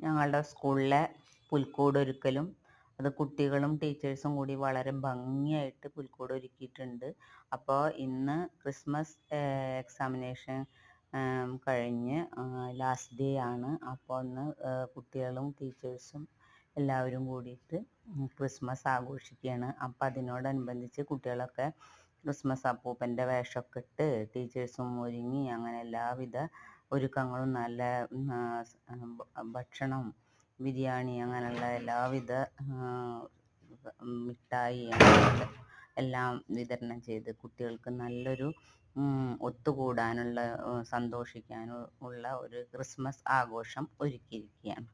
ഞങ്ങളുടെ സ്കൂളിലെ പുൽക്കൂടൊരുക്കലും അത് കുട്ടികളും ടീച്ചേഴ്സും കൂടി വളരെ ഭംഗിയായിട്ട് പുൽക്കൂട് ഒരുക്കിയിട്ടുണ്ട്. അപ്പോൾ ഇന്ന് ക്രിസ്മസ് എക്സാമിനേഷൻ കഴിഞ്ഞ് ലാസ്റ്റ് ഡേ ആണ്. അപ്പോൾ ഇന്ന് കുട്ടികളും ടീച്ചേഴ്സും എല്ലാവരും കൂടിയിട്ട് ക്രിസ്മസ് ആഘോഷിക്കുകയാണ്. അപ്പം അതിനോടനുബന്ധിച്ച് കുട്ടികളൊക്കെ ക്രിസ്മസ് അപ്പൂപ്പൻ്റെ വേഷമൊക്കെ ഇട്ട് ടീച്ചേഴ്സും ഒരുങ്ങി അങ്ങനെ എല്ലാവിധ ഒരുക്കങ്ങളും നല്ല ഭക്ഷണം, ബിരിയാണി അങ്ങനെയുള്ള എല്ലാവിധ മിഠായി അങ്ങനെയുള്ള എല്ലാം വിതരണം ചെയ്ത് കുട്ടികൾക്ക് നല്ലൊരു ഒത്തുകൂടാനുള്ള സന്തോഷിക്കാനും ഉള്ള ഒരു ക്രിസ്മസ് ആഘോഷം ഒരുക്കിയിരിക്കുകയാണ്.